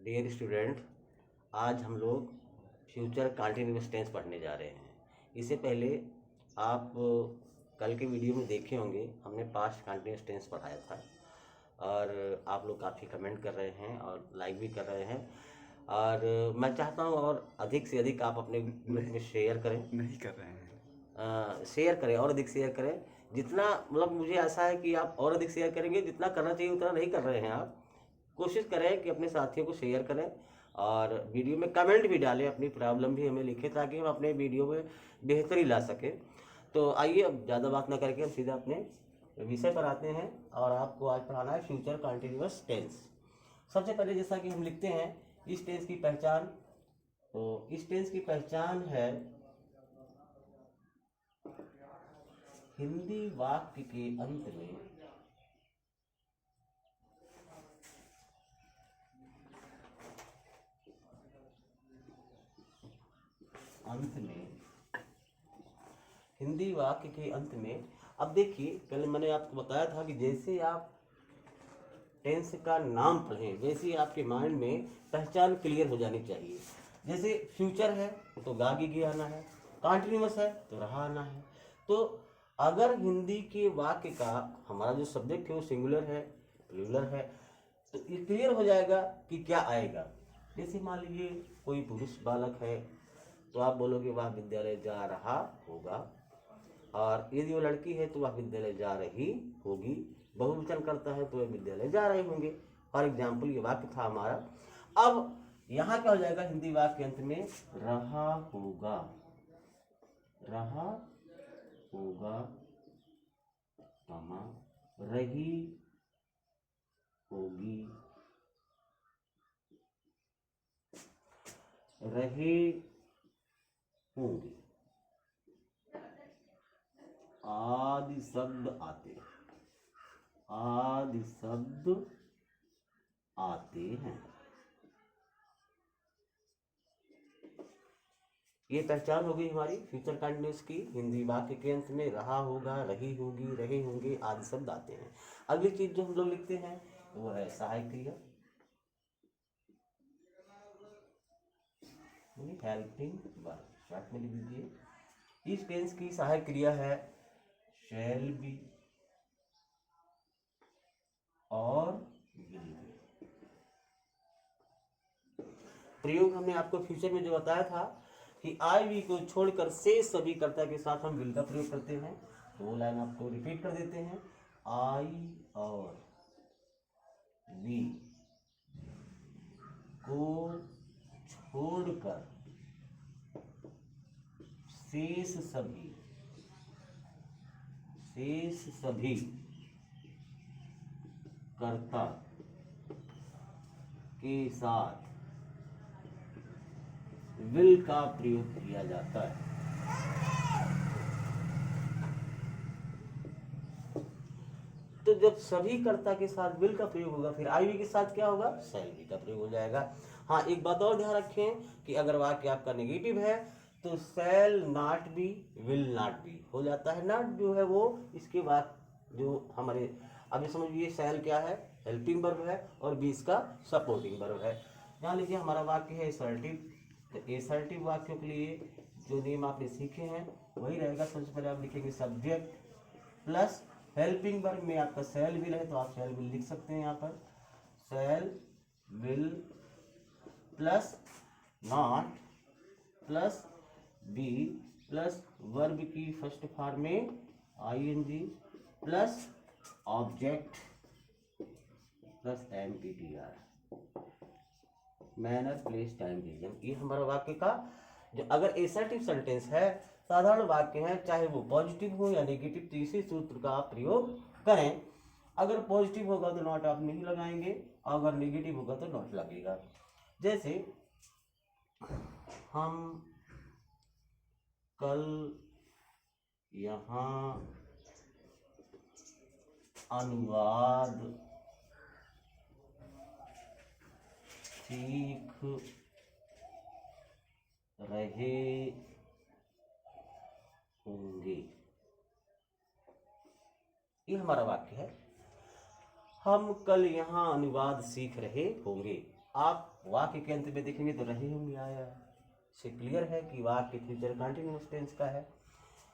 Dear student, आज हम लोग फ्यूचर कंटीन्यूअस टेंस पढ़ने जा रहे हैं। इससे पहले आप कल के वीडियो में देखे होंगे, हमने पास्ट कंटीन्यूअस टेंस पढ़ाया था और आप लोग काफ़ी कमेंट कर रहे हैं और लाइक भी कर रहे हैं। और मैं चाहता हूँ और अधिक से अधिक आप अपने ग्रुप में शेयर करें। नहीं कर रहे हैं। शेयर करें और अधिक शेयर करें। जितना मतलब मुझे ऐसा है कि आप और अधिक शेयर करेंगे, जितना करना चाहिए उतना नहीं कर रहे हैं आप। कोशिश करें कि अपने साथियों को शेयर करें और वीडियो में कमेंट भी डालें, अपनी प्रॉब्लम भी हमें लिखें ताकि हम अपने वीडियो में बेहतरी ला सकें। तो आइए अब ज़्यादा बात ना करके हम सीधा अपने विषय पर आते हैं और आपको आज पढ़ाना है फ्यूचर कंटीन्यूअस टेंस। सबसे पहले जैसा कि हम लिखते हैं इस टेंस की पहचान, तो इस टेंस की पहचान है हिंदी वाक्य के अंत में हिंदी वाक्य के अंत में। अब देखिए, कल मैंने आपको बताया था कि जैसे आप टेंस का नाम पढ़ें वैसे ही आपके माइंड में पहचान क्लियर हो जानी चाहिए। जैसे फ्यूचर है तो गा गी आना है, कंटिन्यूअस है तो रहा आना है। तो अगर हिंदी के वाक्य का हमारा जो सब्जेक्ट है वो सिंगुलर है, प्लूरल है, तो ये क्लियर हो जाएगा कि क्या आएगा। जैसे मान लीजिए कोई पुरुष बालक है तो आप बोलोगे वह विद्यालय जा रहा होगा, और यदि वो लड़की है तो वह विद्यालय जा रही होगी। बहुवचन करता है तो वह विद्यालय जा रहे होंगे। फॉर एग्जाम्पल ये वाक्य था हमारा। अब यहाँ क्या हो जाएगा, हिंदी वाक्य के अंत में रहा होगा, रहा होगा, रही होगी, रहे होंगे आदि शब्द आते हैं, आदि शब्द आते हैं। ये पहचान हो गई हमारी फ्यूचर कंटिन्यूअस की। हिंदी वाक्य के अंत में रहा होगा, रही होगी, रहे होंगे आदि शब्द आते हैं। अगली चीज जो हम लोग लिखते हैं वो है सहायक क्रिया, हेल्पिंग वर्ब। शॉर्ट में लिख दीजिए। इस टेंस की सहायक क्रिया है शैल बी और विल बी। प्रयोग हमने आपको फ्यूचर में जो बताया था कि आई वी को छोड़कर शेष सभी कर्ता के साथ हम विल का प्रयोग करते हैं। तो वो लाइन आपको रिपीट कर देते हैं। आई और वी को छोड़कर शेष सभी कर्ता के साथ विल का प्रयोग किया जाता है। तो जब सभी कर्ता के साथ विल का प्रयोग होगा फिर आई वी के साथ क्या होगा, शैल बी का प्रयोग हो जाएगा। हाँ, एक बात और ध्यान रखें कि अगर वाक्य आपका नेगेटिव है तो शैल not B, will not be हो जाता है। नॉट जो है वो इसके बाद जो हमारे, अभी समझिए शैल क्या है, हेल्पिंग वर्ब है और बी इसका सपोर्टिंग वर्ब है। ध्यान लीजिए हमारा वाक्य है असर्टिव, तो असर्टिव वाक्यों के लिए जो नियम आपने सीखे हैं वही रहेगा। सबसे पहले आप लिखेंगे सब्जेक्ट प्लस हेल्पिंग वर्ब में आपका शैल विल है तो आप शैल विल लिख सकते हैं। यहाँ पर shall will plus not plus be plus verb की फर्स्ट फॉर्म में ING plus object plus MPTR, manner place time reason. ये हमारा वाक्य का जो अगर एसर्टिव सेंटेंस है, साधारण वाक्य है, चाहे वो पॉजिटिव हो या नेगेटिव, तो इसी सूत्र का आप प्रयोग करें। अगर पॉजिटिव होगा तो नॉट आप नहीं लगाएंगे, अगर नेगेटिव होगा तो नॉट लगेगा। जैसे हम कल यहाँ अनुवाद सीख रहे होंगे, ये हमारा वाक्य है। हम कल यहाँ अनुवाद सीख रहे होंगे। आप वाक्य के अंत में देखेंगे तो रहे होंगे आया से क्लियर है कि वाक्य फ्यूचर कंटिन्यूअस टेंस का है।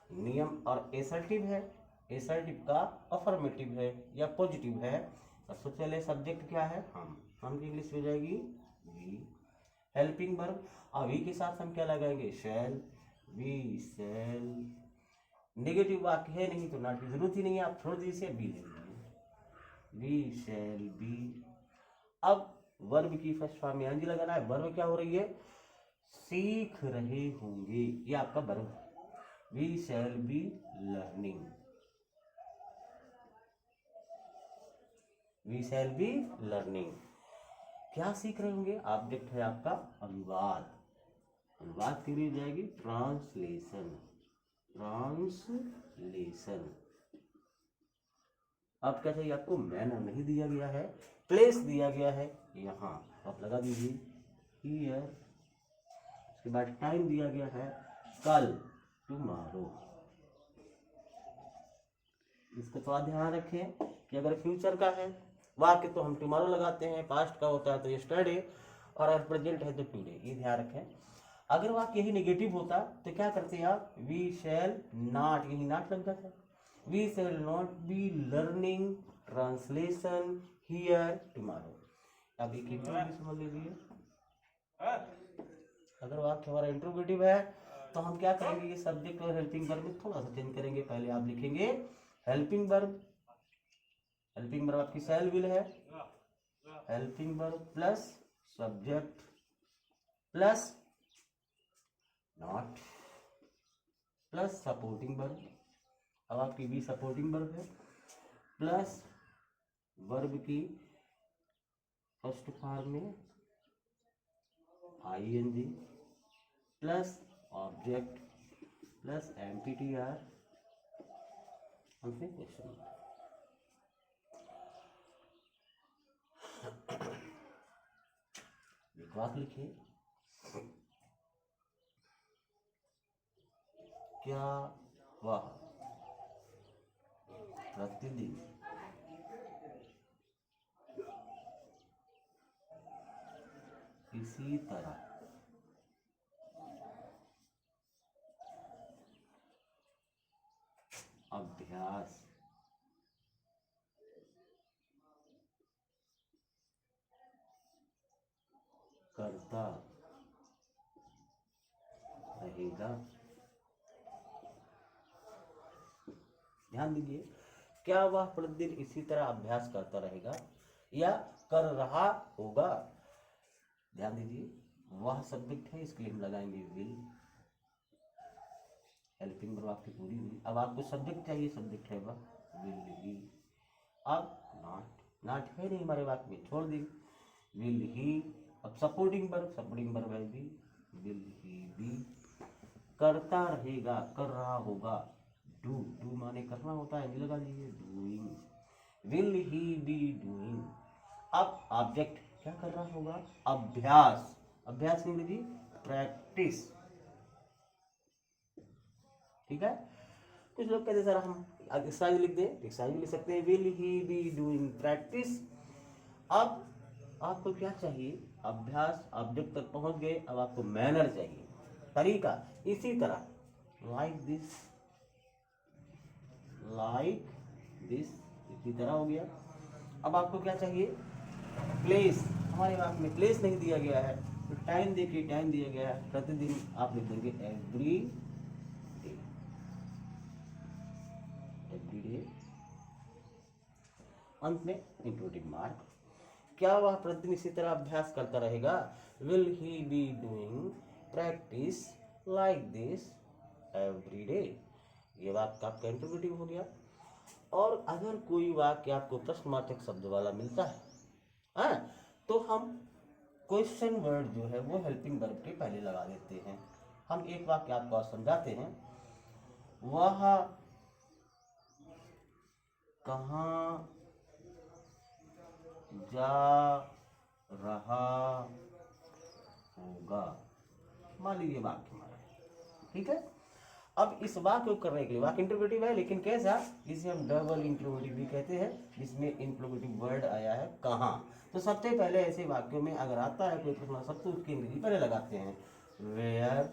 नियम और एसर्टिव है, एसर्टिव का अफर्मेटिव है या पॉजिटिव है। और सबसे पहले सब्जेक्ट क्या है, हम की इंग्लिश में हो जाएगी वी। हेल्पिंग वर्ब, और वी के साथ हम क्या लगाएंगे, शैल, वी शैल। नेगेटिव वाक्य है नहीं तो नॉट की जरूरत ही नहीं है, आप छोड़ दीजिए, बी ले लीजिए, वी शैल बी। अब वर्ब की फर्स्ट फॉर्म में एनजी लगाना है। वर्ब क्या हो रही है, सीख रहे होंगे, ये आपका वर्ब है। We shall be learning, we shall be learning. क्या सीख रहे होंगे, ऑब्जेक्ट है आपका अनुवाद, अनुवाद के लिए जाएगी ट्रांसलेशन, ट्रांसलेशन। अब क्या चाहिए आपको, मैनर नहीं दिया गया है, प्लेस दिया गया है यहाँ, आप लगा दीजिए हियर। उसके बाद टाइम दिया गया है कल, टुमारो। इसको थोड़ा ध्यान रखें कि अगर फ्यूचर का है वाक्य तो हम टुमारो लगाते हैं, पास्ट का होता है तो यस्टरडे, और अगर प्रेजेंट है तो टुडे, ये ध्यान रखें। अगर वाक्य यही नेगेटिव होता तो क्या करते हैं आप, वी शैल नॉट, यही नॉट लग जाता है, we shall not be learning translation here tomorrow. अब एक इंट्रोगेटिव समझ लीजिए। अगर वाक्य हमारा इंट्रोगेटिव है तो हम क्या करेंगे, ये सब्जेक्ट और हेल्पिंग वर्ब में थोड़ा सा चेंज करेंगे। पहले आप लिखेंगे हेल्पिंग वर्ब, हेल्पिंग वर्ब आपकी शैल विल है, helping verb plus subject plus not plus supporting verb. अब आपकी भी सपोर्टिंग वर्ब है, प्लस वर्ब की फर्स्ट फॉर्म में आईएनजी प्लस ऑब्जेक्ट प्लस एमपीटीआर, अंत में क्वेश्चन। वाक्य लिखिए, क्या वह प्रतिदिन इसी तरह अभ्यास करता रहेगा। ध्यान दीजिए, क्या वह प्रतिदिन इसी तरह अभ्यास करता रहेगा या कर रहा होगा। ध्यान दीजिए, वह सब्जेक्ट है, इसके लिए हम लगाएंगे विल। हेल्पिंग वर्ब आपकी पूरी हुई। अब आपको सब्जेक्ट चाहिए, सब्जेक्ट है वह विल ही। अब नॉट, नॉट है नहीं हमारे वाक्य में, छोड़ दी विल ही। अब सपोर्टिंग वर्ब, सपोर्टिंग वर्ब है भी, विल ही भी। करता रहेगा, कर रहा होगा, डू, डू माने करना होता है, लगा लीजिए doing, will he be doing. अब ऑब्जेक्ट क्या कर रहा होगा, अभ्यास, अभ्यास नहीं लीजिए प्रैक्टिस, ठीक है। कुछ लोग कहते सर हम एक्सरसाइज लिख दें, एक्सरसाइज लिख सकते हैं, will he be doing practice. अब आपको क्या चाहिए, अभ्यास ऑब्जेक्ट तक पहुंच गए, अब आपको मैनर चाहिए, तरीका। इसी तरह लाइक दिस, लाइक दिस, इसी तरह हो गया। अब आपको क्या चाहिए, प्लेस, हमारे वाक्य में प्लेस नहीं दिया गया है तो टाइम देखिए, टाइम दिया गया है प्रतिदिन, आप लिख देंगे एवरी डे, एवरी डे। अंत में इंक्लूडिंग मार्क, क्या वह प्रतिदिन इसी तरह अभ्यास करता रहेगा, will he be doing practice like this every day. ये वाक्य आपका इंटरोगेटिव हो गया। और अगर कोई वाक्य आपको प्रश्नवाचक शब्द वाला मिलता है, हाँ, तो हम क्वेश्चन वर्ड जो है वो हेल्पिंग वर्ब के पहले लगा देते हैं। हम एक वाक्य आपको आज समझाते हैं, वह कहाँ जा रहा होगा, मान लीजिए वाक्य हमारा, ठीक है। अब इस वाक्य को करने के लिए, वाक्य इंट्रोगेटिव है लेकिन कैसा, जिसे हम डबल इंट्रोगेटिव भी कहते हैं, जिसमें इंट्रोगेटिव वर्ड आया है कहाँ। तो सबसे पहले ऐसे वाक्यों में अगर आता है कोई प्रश्न सब, तो उसकी अंग्रेजी पहले लगाते हैं, वेयर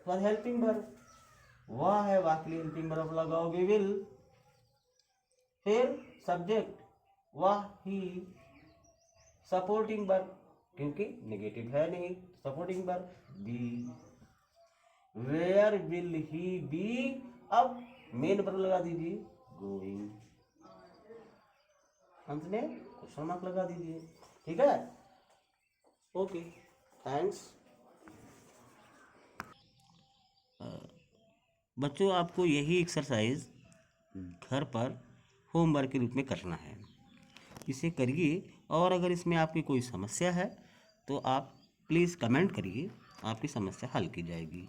फॉर हेल्पिंग वर्ब, वह है वाक्य हेल्पिंग वर्ब लगाओगे विल, फिर सब्जेक्ट वह ही, सपोर्टिंग वर्ब क्योंकि नेगेटिव है नहीं, supporting verb be, where will he be, अब मेन वर्ब लगा दीजिए गोइंग, अंत में क्वेश्चन मार्क लगा दीजिए। ठीक है, ओके, थैंक्स। बच्चों आपको यही एक्सरसाइज घर पर होमवर्क के रूप में करना है, इसे करिए, और अगर इसमें आपकी कोई समस्या है तो आप प्लीज़ कमेंट करिए, आपकी समस्या हल की जाएगी।